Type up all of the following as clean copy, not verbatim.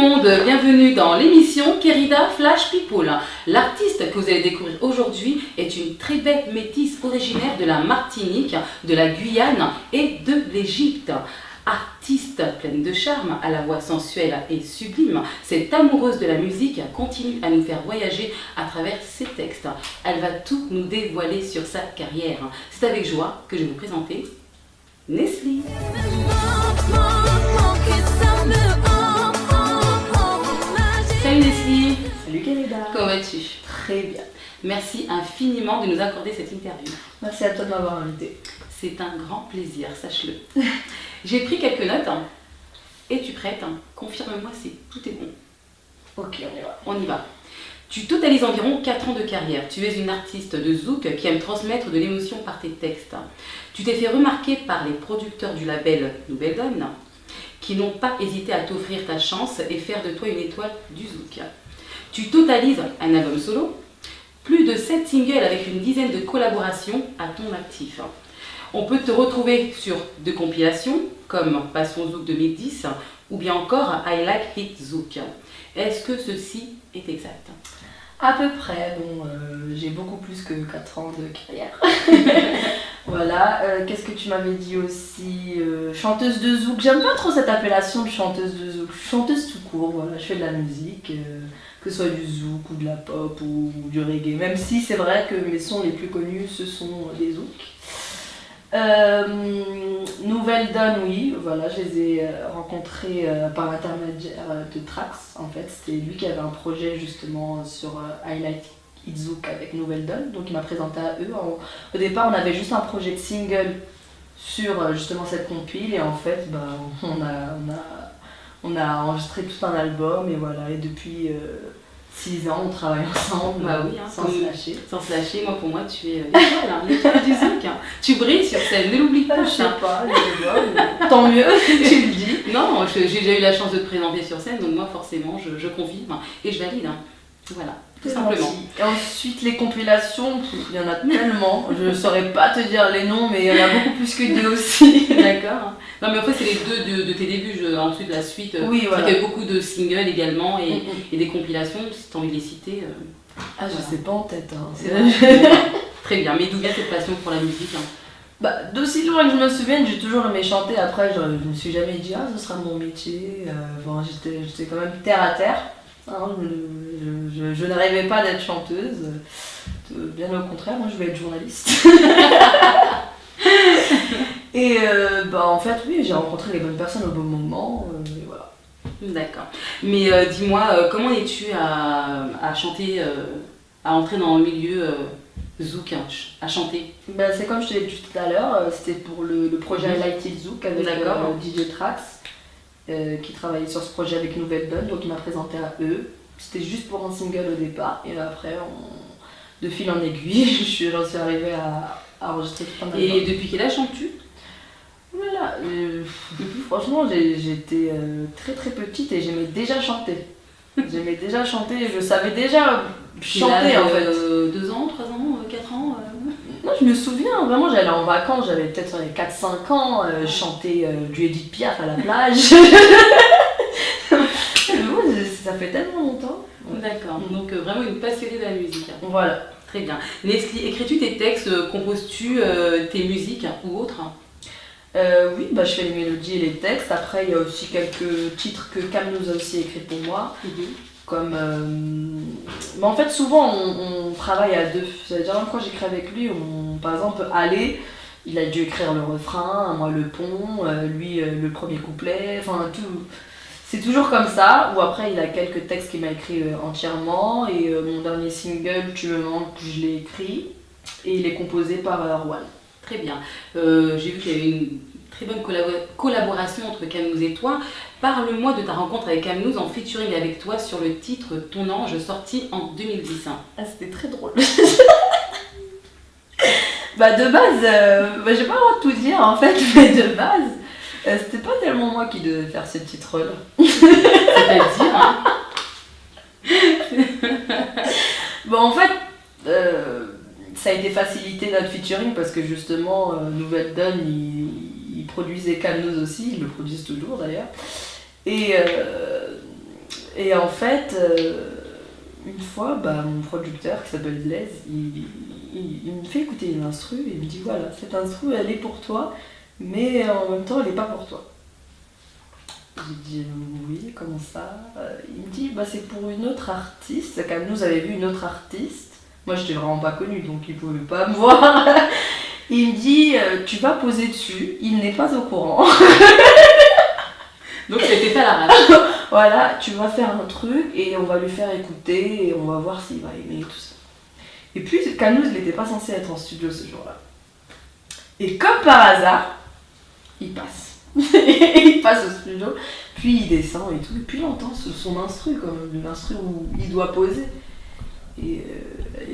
monde, bienvenue dans l'émission Querida Flash People. L'artiste que vous allez découvrir aujourd'hui est une très belle métisse originaire de la Martinique, de la Guyane et de l'Égypte. Artiste pleine de charme, à la voix sensuelle et sublime, cette amoureuse de la musique continue à nous faire voyager à travers ses textes. Elle va tout nous dévoiler sur sa carrière. C'est avec joie que je vais vous présenter Nesli. Salut Nesli. Salut Querida. Comment vas-tu? Très bien. Merci infiniment de nous accorder cette interview. Merci à toi de m'avoir invité. C'est un grand plaisir, sache-le. J'ai pris quelques notes. Es-tu prête? Confirme-moi si tout est bon. Ok, on y va. On y va. Tu totalises environ 4 ans de carrière. Tu es une artiste de zouk qui aime transmettre de l'émotion par tes textes. Tu t'es fait remarquer par les producteurs du label Nouvelle Donne qui n'ont pas hésité à t'offrir ta chance et faire de toi une étoile du zouk. Tu totalises un album solo, plus de 7 singles avec une dizaine de collaborations à ton actif. On peut te retrouver sur deux compilations comme Passion Zouk 2010 ou bien encore I Like It Zouk. Est-ce que ceci est exact? À peu près, bon, j'ai beaucoup plus que 4 ans de carrière. Voilà, qu'est-ce que tu m'avais dit aussi? Chanteuse de zouk, j'aime pas trop cette appellation de chanteuse de zouk. Chanteuse tout court, voilà, je fais de la musique, que ce soit du zouk ou de la pop ou du reggae. Même si c'est vrai que mes sons les plus connus, ce sont des zouks. Nouvelle Donne, oui, voilà, je les ai rencontrés par l'intermédiaire de Trax. En fait, c'était lui qui avait un projet justement sur I Like It Zouk avec Nouvelle Donne, donc il m'a présenté à eux. Au départ, on avait juste un projet de single sur justement cette compile, et en fait, bah, on a enregistré tout un album, et voilà, et depuis 6 ans, on travaille ensemble, Bah oui, sans se lâcher. Sans se lâcher, moi pour moi tu es l'étoile du zouk. Tu brilles sur scène, ne l'oublie pas. Je sais pas, je vois, mais tant mieux, tu le dis. Non, j'ai déjà eu la chance de te présenter sur scène, donc moi forcément je confirme et je valide. Voilà, tout simplement. Gentil. Et ensuite les compilations, il y en a tellement, je ne saurais pas te dire les noms, mais il y en a beaucoup plus que 2 aussi. D'accord. Non mais en fait c'est les deux de tes débuts, ensuite la suite. Oui, voilà. Il y a eu beaucoup de singles également et des compilations, si tu as envie de les citer. Ah, je voilà. sais pas en tête. Hein. C'est vrai. Très bien, mais d'où vient cette passion pour la musique? Bah, d'aussi loin que je me souvienne, j'ai toujours aimé chanter. Après, je me suis jamais dit, ah, ce sera mon métier. Bon, j'étais quand même terre à terre. Hein, je ne rêvais pas d'être chanteuse. Bien au contraire, moi je voulais être journaliste. Et bah, en fait, oui, j'ai rencontré les bonnes personnes au bon moment. Et voilà. D'accord. Mais dis-moi, comment es-tu à chanter, à entrer dans le milieu zouk, à chanter? Bah, c'est comme je te l'ai dit tout à l'heure, c'était pour le projet I Like It Zouk avec DJ Trax qui travaillait sur ce projet avec Nouvelle Donne, donc il m'a présenté à eux. C'était juste pour un single au départ, et après, de fil en aiguille, j'en suis arrivée à enregistrer tout un album. Et depuis quel âge chantes-tu? Voilà, franchement, j'étais très très petite et j'aimais déjà chanter. Je savais déjà chanter en fait. 2 ans, 3 ans, 4 ans Non, je me souviens, vraiment, j'allais en vacances, j'avais peut-être 4-5 ans, je chantais du Edith Piaf à la plage. Ça fait tellement longtemps. D'accord, donc vraiment une passionnée de la musique. Voilà. Très bien. Nesli, écris-tu tes textes, composes-tu tes musiques ou autres? Oui, bah, je fais les mélodies et les textes. Après, il y a aussi quelques titres que Camlouz a aussi écrits pour moi. Comme, mais en fait, souvent, on travaille à deux. C'est-à-dire, même quand j'écris avec lui, par exemple, Aller, il a dû écrire le refrain, moi le pont, lui le premier couplet, enfin tout. C'est toujours comme ça, ou après il a quelques textes qu'il m'a écrits entièrement, et mon dernier single, Tu me manques, je l'ai écrit, et il est composé par Erwan. Très bien. J'ai vu qu'il y avait une très bonne collaboration entre Camlouz et toi. Parle-moi de ta rencontre avec Camlouz en featuring avec toi sur le titre Ton Ange, sorti en 2010. Ah, c'était très drôle. Bah de base, j'ai pas le droit de tout dire en fait, mais de base, c'était pas tellement moi qui devais faire ce titre-là. C'est-à-dire, hein? Bon, en fait, ça a été facilité notre featuring parce que justement, Nouvelle Donne, ils produisaient Camlouz aussi, ils le produisent toujours d'ailleurs. Et Et en fait, une fois, mon producteur qui s'appelle Blaise, il me fait écouter une instru et il me dit voilà, cette instru elle est pour toi, mais en même temps elle n'est pas pour toi. J'ai dit oui, comment ça? Il me dit c'est pour une autre artiste, comme nous avait vu une autre artiste. Moi j'étais vraiment pas connue donc il pouvait pas me voir. Il me dit tu vas poser dessus, il n'est pas au courant. Donc ça a été fait à l'arrache. Voilà, tu vas faire un truc et on va lui faire écouter et on va voir s'il va aimer et tout ça. Et puis Camous il n'était pas censé être en studio ce jour-là. Et comme par hasard, il passe. Il passe au studio, puis il descend et tout, et puis il entend son instru, comme l'instru où il doit poser. Et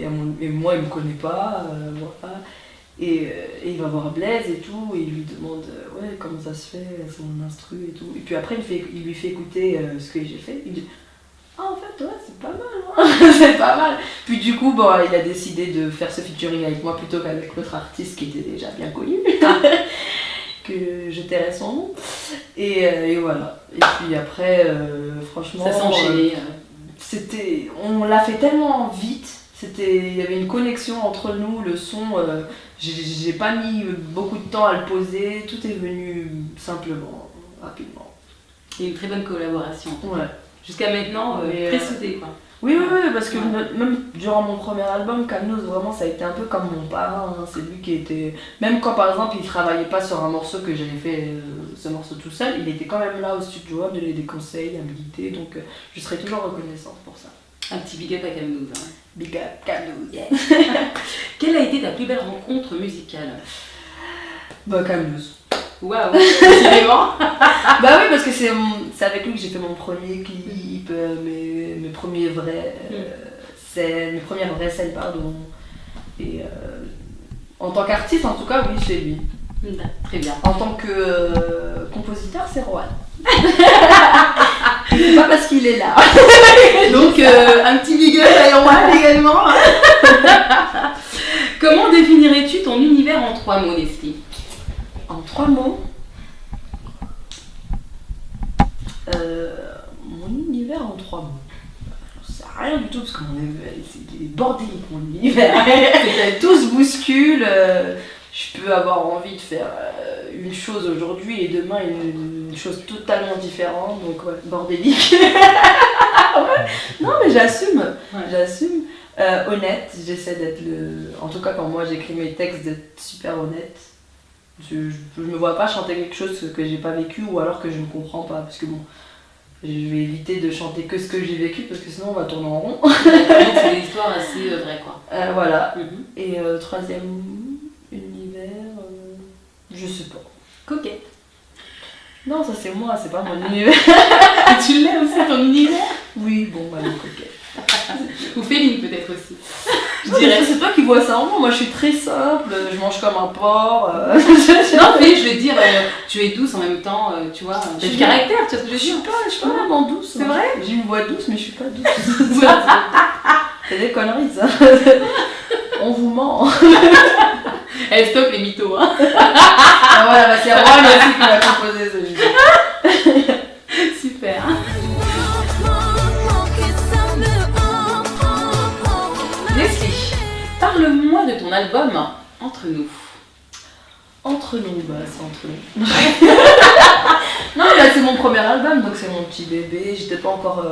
moi il me connaît pas, voilà. Et il va voir Blaise et tout, et il lui demande ouais comment ça se fait, c'est mon instru et tout. Et puis après il lui fait écouter ce que j'ai fait, il dit ah en fait ouais c'est pas mal, hein. C'est pas mal. Puis du coup il a décidé de faire ce featuring avec moi plutôt qu'avec l'autre artiste qui était déjà bien connu. Que je tairais son nom. Et voilà. Et puis après franchement ça s'enchaînait. On l'a fait tellement vite. Il y avait une connexion entre nous, le son, j'ai pas mis beaucoup de temps à le poser, tout est venu simplement, rapidement. Il y a une très bonne collaboration. Ouais. Jusqu'à maintenant, très soudée quoi. Oui, parce que même durant mon premier album, Camous, vraiment ça a été un peu comme mon parrain, hein. C'est lui qui était... Même quand par exemple il travaillait pas sur un morceau que j'avais fait, ce morceau tout seul, il était quand même là au studio à me donner des conseils, à me guider, donc je serai toujours reconnaissante pour ça. Un petit big up à Camous. Hein. Big up Camous, yeah. Quelle a été ta plus belle rencontre musicale? Camous. Waouh, décidément. Oui, parce que c'est avec lui que j'ai fait mon premier clip, mes premiers vrais scènes, mes premières vraies scènes, pardon. Et en tant qu'artiste, en tout cas, oui, c'est lui. Très bien. En tant que compositeur, c'est Rohan. C'est pas parce qu'il est là. Donc, un petit big up à Rohan également. Comment définirais-tu ton univers en 3 mots, Nestlé? En 3 mots, mon univers en 3 mots. C'est rien du tout parce que c'est bordélique mon univers. Tout se bouscule. Je peux avoir envie de faire une chose aujourd'hui et demain une chose totalement différente. Donc ouais, bordélique. Ouais. Non mais j'assume. Ouais. J'assume. Honnête, j'essaie d'être en tout cas quand moi j'écris mes textes, d'être super honnête. Je me vois pas chanter quelque chose que j'ai pas vécu ou alors que je ne comprends pas parce que je vais éviter de chanter que ce que j'ai vécu parce que sinon on va tourner en rond. Donc c'est des histoires assez vraies quoi. Voilà. Et troisième univers, je sais pas. Coquette. Non ça c'est moi, c'est pas mon univers. Tu l'as aussi ton univers? Oui bon elle est coquette. Ou Féline peut-être aussi. Je dirais, c'est toi qui vois ça en moi je suis très simple, je mange comme un porc. Non mais je veux dire, tu es douce en même temps, tu vois, tu as du caractère, tu vois ce que je veux dire. Je suis pas vraiment douce. C'est vrai? J'ai une voix douce mais je suis pas douce. C'est des conneries ça. On vous ment. Elle stoppe les mythos hein. Ah voilà, c'est Rohan aussi qui m'a composé ce jeu. Super. Nestlé, parle-moi de ton album Entre nous. Entre nous, c'est entre nous. Non, c'est mon premier album, donc c'est mon petit bébé. J'étais pas encore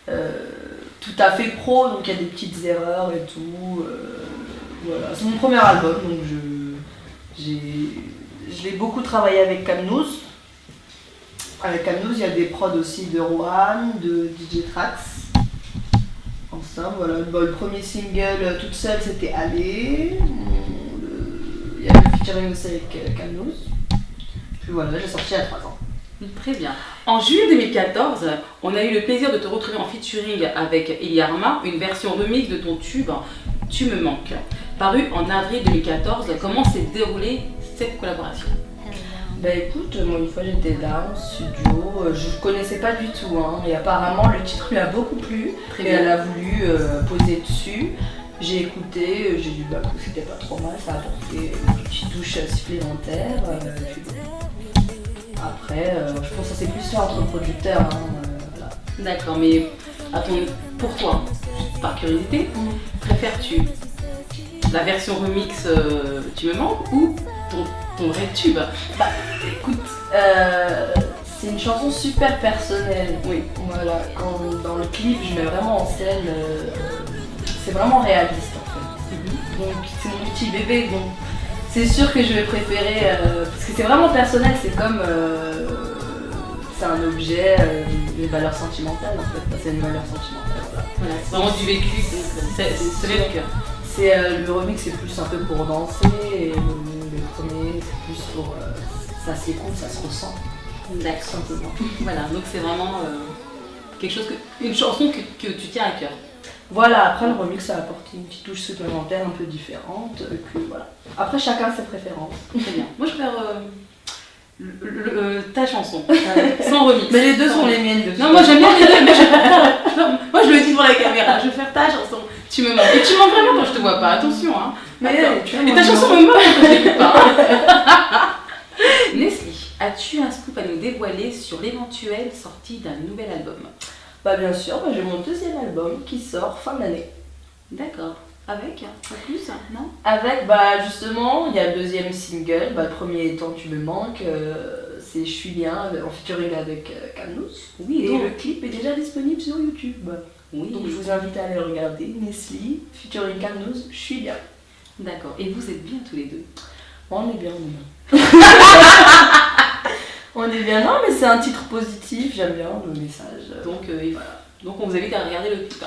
tout à fait pro, donc il y a des petites erreurs et tout. Voilà, c'est mon premier album, donc je l'ai beaucoup travaillé avec Camous. Avec Camous, il y a des prods aussi de Rohan, de DJ Trax. Ensemble, voilà. Le premier single toute seule, c'était Aller. Il y a le featuring aussi avec Camous. Puis voilà, j'ai sorti à 3 ans. Très bien. En juillet 2014, on a eu le plaisir de te retrouver en featuring avec Eliarma, une version remix de ton tube Tu me manques. Paru en avril 2014, comment s'est déroulée cette collaboration? Écoute, moi une fois j'étais là en studio, je connaissais pas du tout, hein, et apparemment le titre lui a beaucoup plu, Très et bien. elle a voulu poser dessus. J'ai écouté, j'ai dit que c'était pas trop mal, ça a apporté une petite touche supplémentaire. Après, je pense que ça s'est plus fait entre producteurs. Voilà. D'accord, mais pour toi, par curiosité, préfères-tu la version remix Tu me manques ou ton vrai tube? Bah, écoute, c'est une chanson super personnelle. Oui. Voilà, dans le clip, je mets vraiment en scène. C'est vraiment réaliste en fait. Donc, c'est mon petit bébé, donc c'est sûr que je vais préférer. Parce que c'est vraiment personnel, c'est comme. C'est un objet, une valeur sentimentale en fait. C'est une valeur sentimentale. Voilà, c'est vraiment du vécu, donc c'est le cœur. Le remix, c'est plus un peu pour danser, et le premier, c'est plus pour. Ça s'écoute, ça se ressent. D'accord. Simplement. Voilà, donc c'est vraiment une chanson que tu tiens à cœur. Voilà, après le remix, ça a apporté une petite touche supplémentaire un peu différente. Voilà. Après, chacun ses préférences. Très bien. Moi, je préfère ta chanson, sans remix. Mais les deux sont les miennes. Non, moi j'aime bien les deux, mais je préfère moi, je le dis devant la caméra, je préfère ta chanson. Tu me manques. Et tu manques vraiment quand je te vois pas, attention. Hein. Mais et ta chanson me manque quand je t'écoute pas. Nestlé, as-tu un scoop à nous dévoiler sur l'éventuelle sortie d'un nouvel album? Bah bien sûr, j'ai mon deuxième album qui sort fin d'année. D'accord. Avec en plus, non? Avec, justement, il y a le deuxième single, le premier étant Tu me manques, c'est Je suis bien, en featuring avec Camnous. Oui, et le clip est déjà disponible sur YouTube. Oui. Donc je vous invite à aller regarder. Nestlé, featuring Camnous, Je suis bien. D'accord. Et vous êtes bien tous les deux? On est bien, on est bien. On est bien, non, mais c'est un titre positif, j'aime bien le message. Donc, voilà. Donc on vous invite à regarder le clip.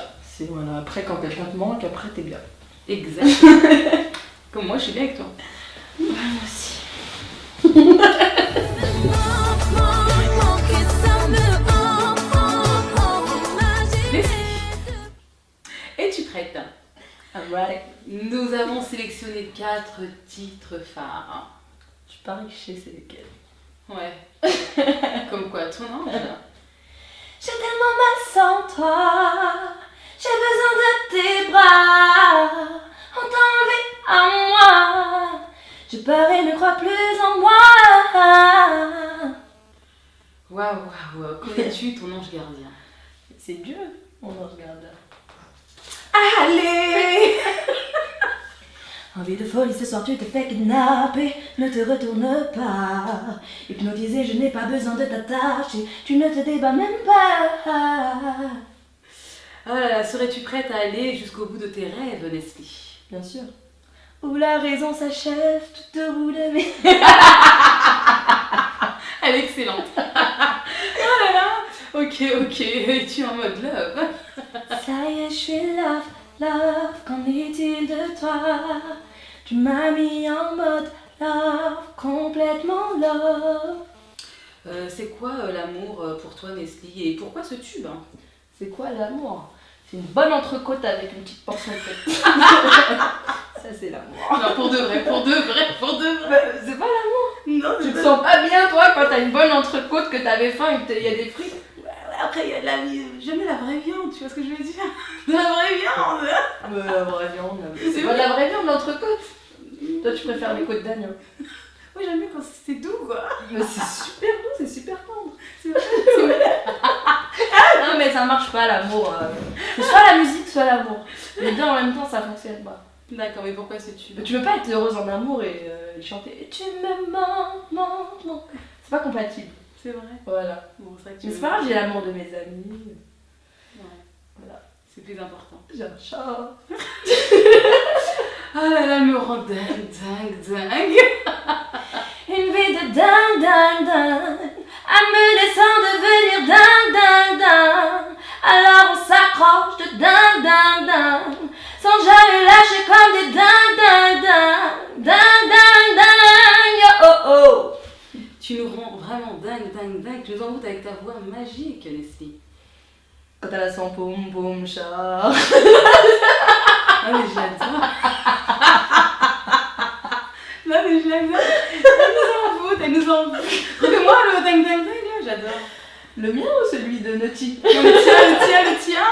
Voilà. Après, quand quelqu'un te manque, après t'es bien. Exactement. Comme moi, je suis bien avec toi. Moi aussi. Es-tu prête? Alright. Nous avons sélectionné 4 titres phares. Je parie que je sais c'est lesquels. Ouais. Comme quoi, ton ange? J'ai tellement mal sans toi. J'ai besoin de tes bras. On t'a enlevé à moi. Je peur et ne crois plus en moi. Waouh. Connais-tu ton ange gardien? C'est Dieu, mon ange gardien. Allez! Envie de folie, ce soir tu te fais kidnapper. Ne te retourne pas. Hypnotisé, je n'ai pas besoin de t'attacher. Tu ne te débats même pas. Oh là là, serais-tu prête à aller jusqu'au bout de tes rêves, Nestlé? Bien sûr. Où la raison s'achève, toute roue de mes... Elle est excellente. Oh là là. Ok. Es-tu en mode love? Ça y est, je suis love. Qu'en est-il de toi? Tu m'as mis en mode love, complètement love. C'est quoi l'amour pour toi, Nestlé? Et pourquoi ce tube? C'est quoi l'amour? C'est une bonne entrecôte avec une petite portion de fête. Ça, c'est l'amour. Non, pour de vrai. C'est pas l'amour. Non, Tu te sens pas bien, toi, quand t'as une bonne entrecôte, que t'avais faim et qu'il y a des frites? Après, il y a de la vie. Jamais la vraie viande, tu vois ce que je veux dire? De la vraie viande. La vraie viande. C'est pas de la vraie viande, l'entrecôte. Toi, tu préfères les côtes d'agneau. Oui, j'aime bien quand c'est doux, quoi. Mais c'est super doux, c'est super tendre. C'est vrai. Non, mais ça marche pas, l'amour. C'est soit la musique, soit l'amour. Les deux en même temps, ça fonctionne pas. D'accord, mais pourquoi ce tube? Mais tu peux pas être heureuse en amour et chanter « Tu me manques ». C'est pas compatible. C'est vrai. Voilà. Bon, c'est vrai que Mais c'est pas grave, j'ai l'amour de mes amis. Ouais. Voilà. C'est plus important. J'ai un chat. Ah là là, elle me rend dingue. Une vie de dingue. À me descend devenir dingue. Alors on s'accroche de dingue. Sans jamais lâcher comme des dingue. Oh. Tu nous rends vraiment dingue. Tu nous envoûtes avec ta voix magique, Nestlé. Quand elle a son poum chat. Ah mais j'adore. Non mais j'adore. Elle nous envoûte. Refais-moi le dingue, là, j'adore. Le mien ou celui de Naughty? Le tien.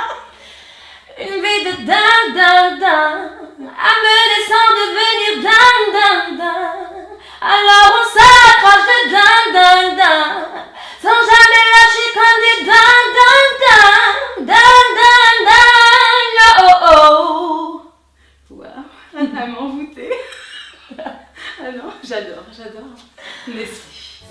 Une vie de dingue. À me descend devenir dingue. Alors on s'accroche de dingue. Sans jamais lâcher comme des dingue. Ah non, j'adore. Leslie.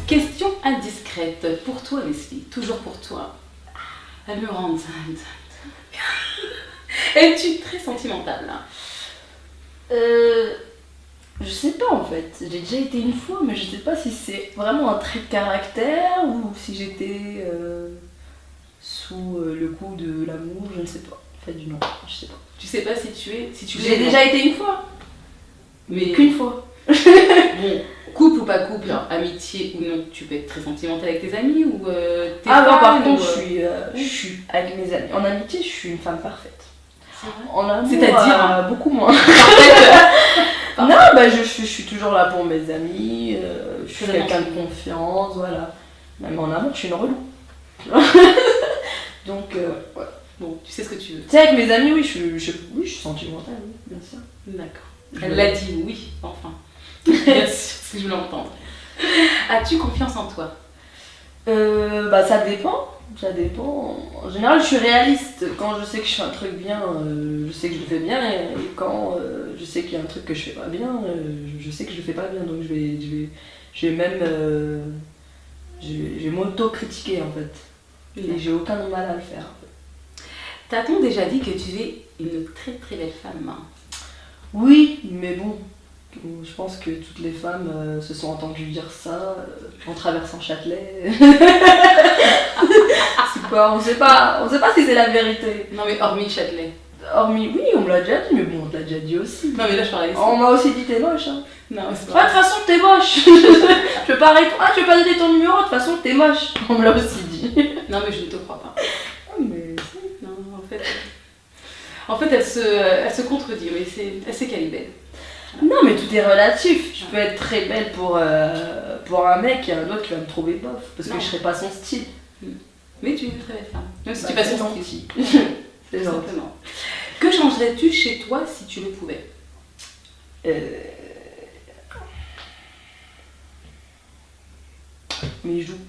Question indiscrète. Pour toi, Leslie, toujours pour toi. Elle me rend dingue. Es-tu très sentimentale là? Je sais pas en fait. J'ai déjà été une fois, mais je sais pas si c'est vraiment un trait de caractère ou si j'étais sous le coup de l'amour, je ne sais pas. En fait, non, je sais pas. Tu sais pas si tu es. Si tu J'ai déjà été une fois, mais qu'une fois. bon, couple ou pas couple, amitié ou non, tu peux être très sentimentale avec tes amis ou tes Ah non, fans, par contre, ou, je suis avec mes amis. En amitié, je suis une femme parfaite. C'est vrai. En amour, C'est-à-dire beaucoup moins. Non, bah je suis toujours là pour mes amis, je suis quelqu'un de confiance, voilà. Même en amour, je suis une relou. Donc, ouais. Bon, tu sais ce que tu veux. Tu sais, avec mes amis, oui, je suis sentimentale, oui, bien sûr. D'accord. Elle l'a dit, oui, enfin. Bien sûr, ce que je voulais entendre. As-tu confiance en toi? Bah ça dépend. En général, je suis réaliste. Quand je sais que je fais un truc bien, je sais que je le fais bien. Et quand je sais qu'il y a un truc que je fais pas bien, je sais que je le fais pas bien. Donc je vais même je vais m'auto-critiquer en fait. Et j'ai aucun mal à le faire. En fait. T'a-t-on déjà dit que tu es une très très belle femme? Oui, mais bon. Je pense que toutes les femmes se sont entendues dire ça en traversant Châtelet. C'est quoi? On sait pas si c'est la vérité. Non mais hormis Châtelet. Hormis, oui, on me l'a déjà dit, mais bon, on te l'a déjà dit aussi. Non mais là je parlais ici. On m'a aussi dit t'es moche. Hein. Non, c'est Ah, pas de toute façon, t'es moche. Je peux pas répondre. Ah, tu veux pas donner ton numéro? De toute façon, t'es moche. On me l'a aussi dit. Non mais je ne te crois pas. Ah, mais Non, en fait elle se contredit, mais elle sait qu'elle est belle. non, mais tout est relatif. Je peux être très belle pour un mec et un autre qui va me trouver bof. Parce Non. que je serai pas son style. Mais tu es une très belle femme. Même si Bah, tu passes c'est ton gentil. style. C'est gentil. Simplement. Que changerais-tu chez toi si tu le pouvais? Mes joues.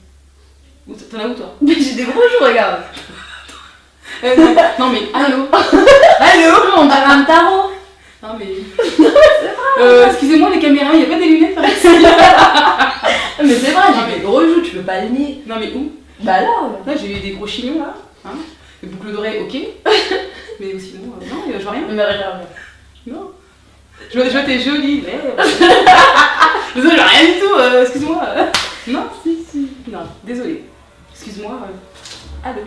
T'en as où toi? Mais j'ai des gros joues, regarde. Non mais allô? Allô, on dirait un tarot. Non mais. Excusez-moi les caméras, il n'y a pas des lunettes par ici. Mais c'est vrai, Non, j'ai des gros joues, tu peux pas le nier. Non mais où? Bah là. Là j'ai eu des gros chignons là. Hein, des boucles d'oreilles, ok. Mais sinon, non, je vois rien. Mais regarde. Non. Je vois t'es jolie, mais. Je vois rien du tout, excuse-moi. Non, si. Non, désolée. Excuse-moi. Allô.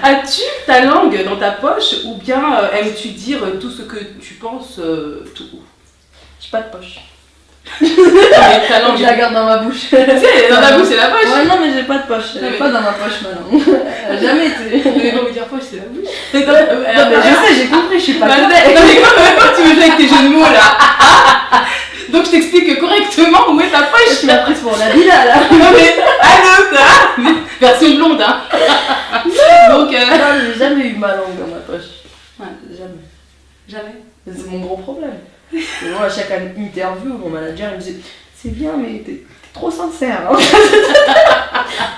As-tu ta langue dans ta poche ou bien aimes-tu dire tout ce que tu penses tout haut? J'ai pas de poche. Mais ta langue, Je la garde dans ma bouche. Tu sais, dans ta bouche, c'est la poche. Ouais, non, mais j'ai pas de poche. Elle Non, est mais- pas dans ma poche maintenant. Elle a jamais été. Mais non, mais dire poche, c'est la bouche. Non, mais je sais, j'ai compris, je suis pas Non, conne. mais comment tu me fais avec tes jeux de mots là? Donc je t'explique correctement où est ta poche. Tu m'as prise pour la villa là. Non mais, allô quoi. Mais version blonde hein. Donc, Non, j'ai jamais eu ma langue dans ma poche. Ouais. Jamais. jamais. C'est mon gros problème. Et moi, à chaque interview, mon manager il me disait c'est bien, mais t'es trop sincère. Hein.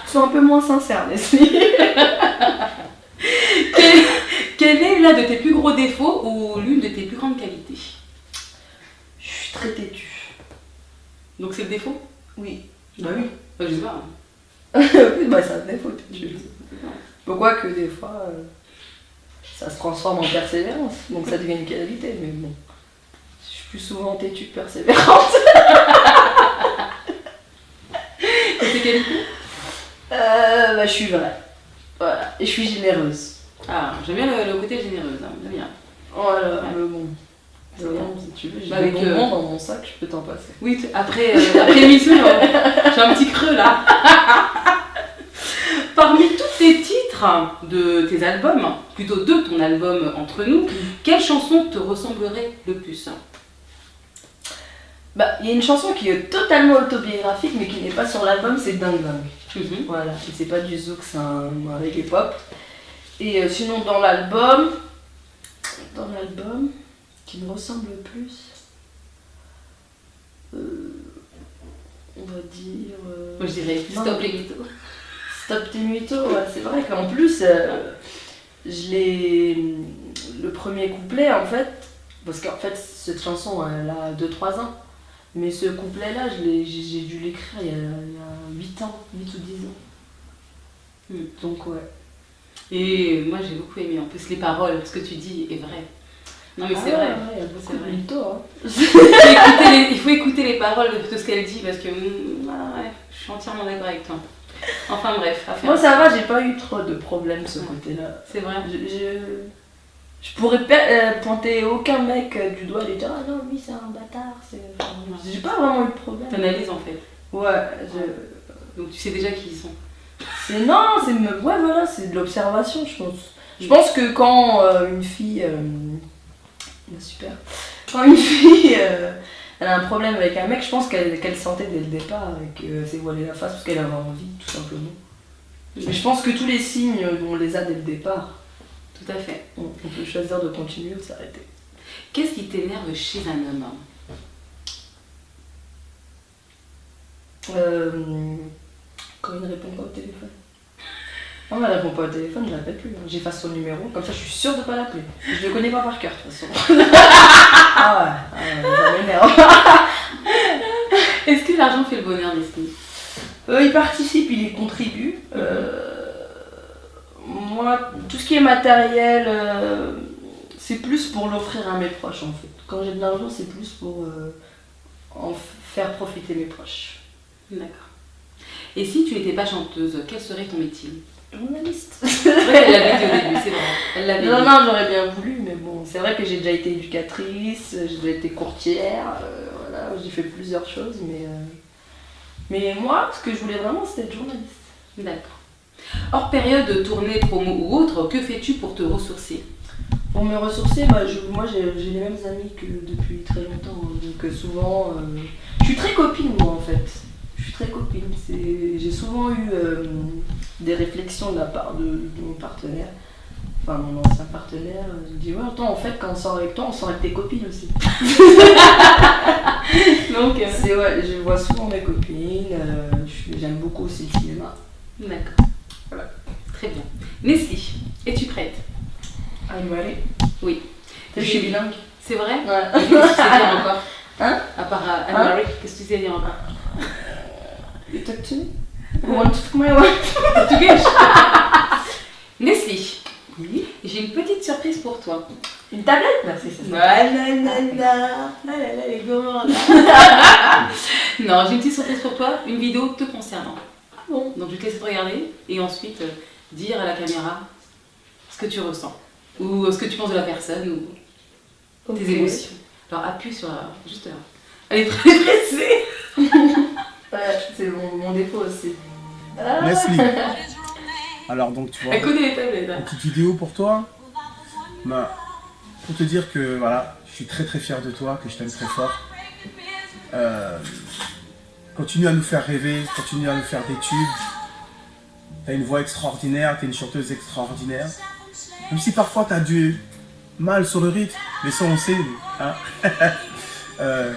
Sois un peu moins sincère, Leslie. Quel est l'un de tes plus gros défauts ou l'une de tes plus grandes qualités? Je suis très têtue. Donc c'est le défaut? Oui. Bah oui. Bah, je sais pas. Oui, bah c'est un défaut, têtue. Pourquoi que des fois, ça se transforme en persévérance. Donc ça devient une qualité, mais bon. Je suis plus souvent têtue que persévérante. Et tes qualités? Bah je suis vraie. Voilà. Et je suis généreuse. Ah, j'aime bien le côté généreuse, hein. J'aime bien. Voilà, Ouais. mais bon. C'est bon, si tu veux, j'ai Bah, des avec, bonbons dans mon sac, je peux t'en passer. Oui, après l'émission, j'ai un petit creux là. Parmi tous tes titres de tes albums, plutôt de ton album Entre nous, quelle chanson te ressemblerait le plus? Bah, il y a une chanson qui est totalement autobiographique, mais qui n'est pas sur l'album, c'est Ding Ding. Voilà, et c'est pas du zouk, c'est un reggae pop. Et sinon, dans l'album, qui me ressemble le plus, on va dire. Moi je dirais non. Stop les mythos. Stop tes mythos, ouais, c'est vrai qu'en plus, le premier couplet, en fait, parce qu'en fait, cette chanson, elle a 2-3 ans. Mais ce couplet-là, j'ai dû l'écrire il y a 8 ans, 8 ou 10 ans. Donc, ouais. Et moi, j'ai beaucoup aimé. En plus, les paroles, ce que tu dis est vrai. Non, mais c'est vrai. Ouais, il y a beaucoup de mythos, Il faut écouter les paroles de ce qu'elle dit parce que ouais, je suis entièrement d'accord avec toi. Enfin bref, moi ça va, j'ai pas eu trop de problèmes de ce côté-là. C'est vrai. Je pourrais pointer aucun mec du doigt et lui dire ah non, lui c'est un bâtard. J'ai pas vraiment eu de problème. T'analyses en fait. Ouais. Donc tu sais déjà qui ils sont. Ouais, voilà, c'est de l'observation, je pense. Je pense que quand une fille. Super. Quand une fille elle a un problème avec un mec, je pense qu'elle sentait dès le départ et que c'est voiler la face parce qu'elle avait envie, tout simplement. Mais je pense que tous les signes, on les a dès le départ. Tout à fait. On peut choisir de continuer ou de s'arrêter. Qu'est-ce qui t'énerve chez un homme ? Quand il ne répond pas au téléphone. Non, mais elle répond pas au téléphone, je l'appelle plus. J'efface son numéro, comme ça je suis sûre de pas l'appeler. Je le connais pas par cœur de toute façon. Ah ouais, ça m'énerve. Est-ce que l'argent fait le bonheur, Leslie ? Il participe, il y contribue. Moi, tout ce qui est matériel, c'est plus pour l'offrir à mes proches en fait. Quand j'ai de l'argent, c'est plus pour en faire profiter mes proches. D'accord. Et si tu n'étais pas chanteuse, quel serait ton métier ? Journaliste. C'est vrai qu'elle l'avait dit au début, c'est vrai. Elle l'avait dit. Non, j'aurais bien voulu, mais bon, c'est vrai que j'ai déjà été éducatrice, j'ai déjà été courtière, voilà, j'ai fait plusieurs choses, mais moi, ce que je voulais vraiment, c'était être journaliste. D'accord. Hors période de tournée, promo ou autre, que fais-tu pour te ressourcer ? Pour me ressourcer, moi j'ai les mêmes amis que depuis très longtemps, donc souvent, je suis très copine moi en fait. Je suis très copine. J'ai souvent eu des réflexions de la part de mon partenaire, enfin mon ancien partenaire. Je me dis ouais, attends, en fait quand on sort avec toi, on sort avec tes copines aussi. Donc je vois souvent mes copines. J'aime beaucoup aussi le cinéma. D'accord. Voilà. Très bien. Leslie, es-tu prête ? I'm ready. Oui. Je suis bilingue. C'est vrai ? Ouais. Qu'est-ce que tu sais dire encore ? Hein ? À part I'm married, qu'est-ce que tu sais dire encore ? You talk to me? You want to talk my wife? Leslie, Oui. j'ai une petite surprise pour toi. Une tablette? Merci, c'est ça. Les gourmands. Non, j'ai une petite surprise pour toi, une vidéo te concernant. Bon. Donc je vais te laisser te regarder et ensuite dire à la caméra ce que tu ressens ou ce que tu penses de la personne ou tes émotions. Alors appuie sur juste là. Elle est pressée. Ouais, c'est mon défaut aussi. Leslie. Alors donc tu vois, Elle connaît les tablettes. une petite vidéo pour toi. Pour te dire que voilà, je suis très très fier de toi, que je t'aime très fort. Continue à nous faire rêver, continue à nous faire des tubes. T'as une voix extraordinaire, t'es une chanteuse extraordinaire. Même si parfois t'as du mal sur le rythme, mais ça on sait. Hein.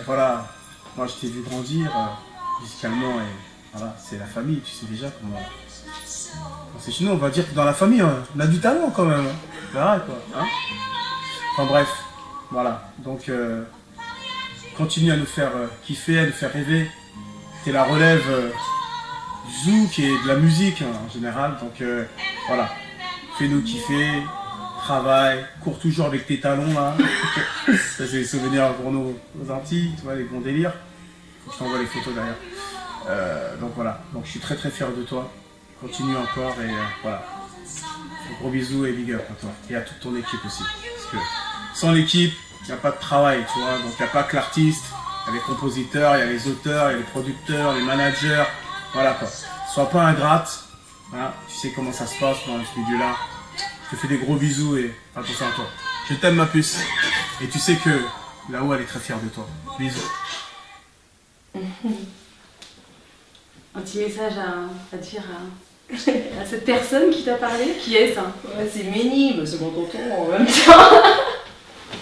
Voilà, moi je t'ai vu grandir musicalement et voilà, c'est la famille, tu sais déjà comment. C'est chez nous, on va dire que dans la famille, on a du talent quand même. Voilà quoi. Hein, enfin bref, voilà. Donc continue à nous faire kiffer, à nous faire rêver. T'es la relève du zouk et de la musique en général. Donc voilà, fais-nous kiffer, travaille, cours toujours avec tes talons là. Ça c'est des souvenirs pour nos Antilles, tu vois, les bons délires. Faut que je t'envoie les photos derrière. Donc voilà, donc je suis très très fier de toi. Continue encore et voilà. Un gros bisous et big up à toi. Et à toute ton équipe aussi. Parce que sans l'équipe, il n'y a pas de travail, tu vois. Donc il n'y a pas que l'artiste, il y a les compositeurs, il y a les auteurs, il y a les producteurs, les managers. Voilà quoi. Sois pas ingrate. Voilà. Tu sais comment ça se passe dans ce milieu-là. Je te fais des gros bisous et attention à toi. Je t'aime ma puce. Et tu sais que là-haut elle est très fière de toi. Bisous. Un petit message à dire à cette personne qui t'a parlé, qui est ça? Ouais, c'est Méni, mais c'est mon tonton en même temps.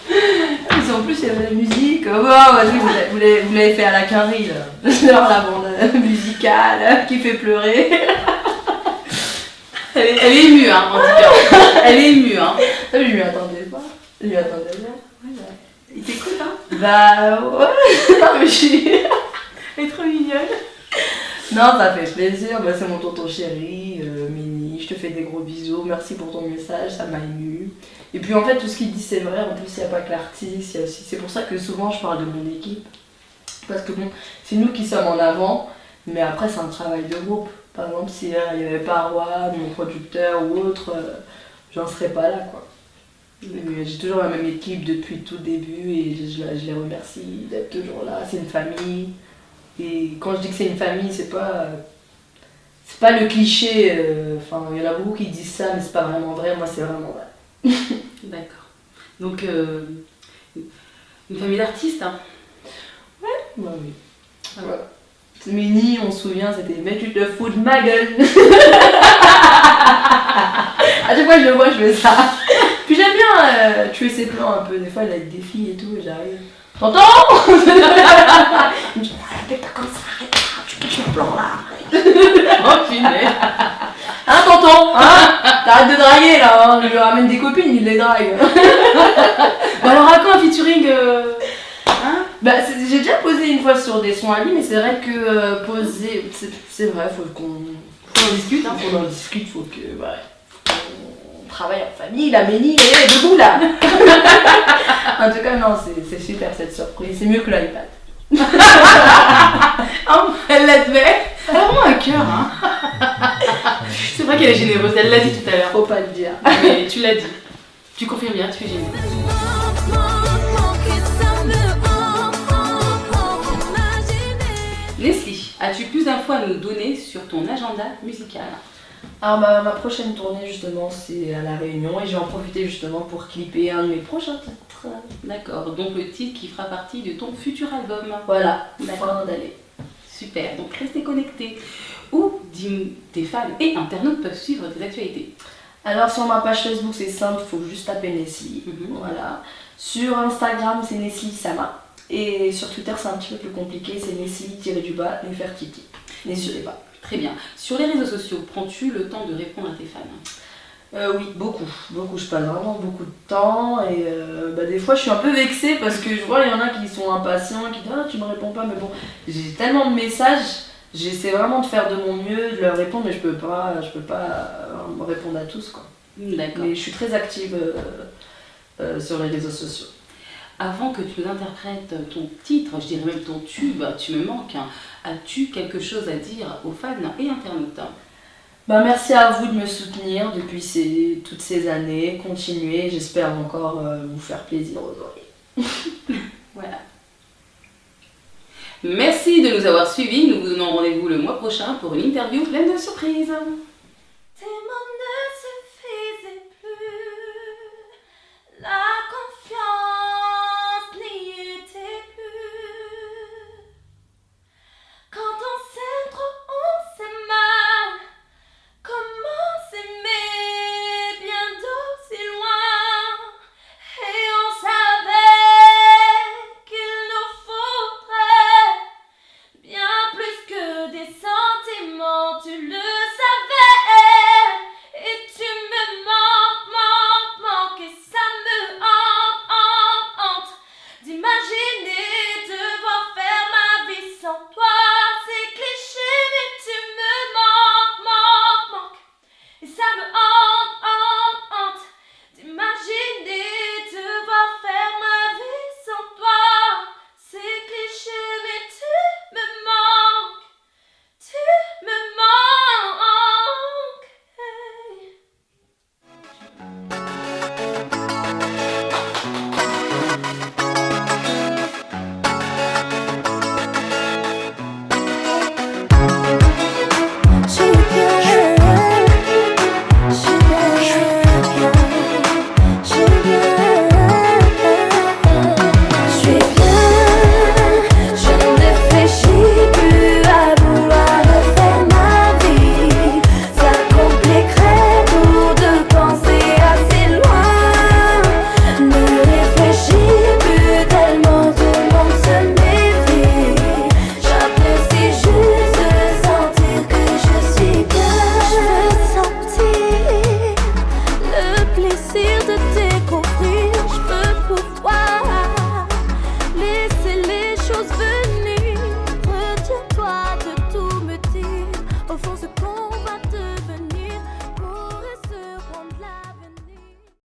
Mais en plus, il y avait la musique. Oh, vas-y, vous l'avez fait à la quinrie, là. Genre la bande musicale qui fait pleurer. Elle est émue, hein, en tout cas. Elle est émue, hein. attendais pas. Je m'y attendais pas. Il t'écoute, hein? Bah ouais. Non mais je suis... Elle est trop mignonne. Non, ça fait plaisir. Bah, c'est mon tonton chéri, Mini. Je te fais des gros bisous. Merci pour ton message, ça m'a ému. Et puis en fait, tout ce qu'il dit, c'est vrai. En plus, il n'y a pas que l'artiste. Il y a aussi... C'est pour ça que souvent, je parle de mon équipe. Parce que bon, c'est nous qui sommes en avant. Mais après, c'est un travail de groupe. Par exemple, s'il n'y avait pas Roi, mon producteur ou autre, j'en serais pas là, quoi. J'ai toujours la même équipe depuis tout le début et je les remercie d'être toujours là. C'est une famille. Et quand je dis que c'est une famille, c'est pas le cliché. Enfin, il y en a beaucoup qui disent ça, mais c'est pas vraiment vrai. Moi, c'est vraiment vrai. D'accord. Donc, une famille d'artistes, hein? Bah oui. Voilà. Mini, on se souvient, c'était mais tu te fous de ma gueule. À chaque fois que je le vois, je fais ça. Puis j'aime bien tuer ses plans un peu. Des fois, il a des filles et tout, et j'arrive. T'entends? Il me dit arrête, t'as comme ça, arrête, tu caches mon plan là. Oh punaise! Hein, tonton? Hein? T'arrêtes de draguer là, hein. Je lui ramène des copines, il les drague. Bah alors, à quoi un featuring hein? Bah, j'ai déjà posé une fois sur des sons à lui, mais c'est vrai que poser. C'est vrai, faut qu'on. Faut en discute, hein? Faut qu'on en discute, faut que. Ouais. On travaille en famille, la Ménie, et debout là. En tout cas, non, c'est super cette surprise, c'est mieux que l'iPad. Oh, elle l'admet. Elle a vraiment un cœur, hein? C'est vrai qu'elle est généreuse, elle l'a dit tout à l'heure. Faut pas le dire. Mais tu l'as dit. Tu confirmes bien, tu es généreuse. Leslie, as-tu plus d'infos à nous donner sur ton agenda musical? Alors ma prochaine tournée justement c'est à La Réunion et j'ai en profité justement pour clipper un de mes prochains titres. D'accord, donc le titre qui fera partie de ton futur album. Voilà, D'accord. fin d'année. Super, donc restez connectés. Où tes fans et internautes peuvent suivre tes actualités? Alors sur ma page Facebook c'est simple, il faut juste taper Nestlé. Voilà. Sur Instagram c'est Nestlé Sama. Et sur Twitter c'est un petit peu plus compliqué, c'est Nestlé-du-bas Nefertiti. N'hésitez pas. Très bien. Sur les réseaux sociaux, prends-tu le temps de répondre à tes fans? Oui, beaucoup. Je passe vraiment beaucoup de temps et des fois je suis un peu vexée parce que je vois il y en a qui sont impatients, qui disent ah tu me réponds pas, mais bon, j'ai tellement de messages, j'essaie vraiment de faire de mon mieux, de leur répondre, mais je peux pas me répondre à tous quoi. D'accord. Mais je suis très active sur les réseaux sociaux. Avant que tu nous interprètes ton titre, je dirais même ton tube, tu me manques, hein. As-tu quelque chose à dire aux fans et internautes? Merci à vous de me soutenir depuis toutes ces années. Continuez, j'espère encore vous faire plaisir aux oreilles. Voilà. Merci de nous avoir suivis. Nous vous donnons rendez-vous le mois prochain pour une interview pleine de surprises.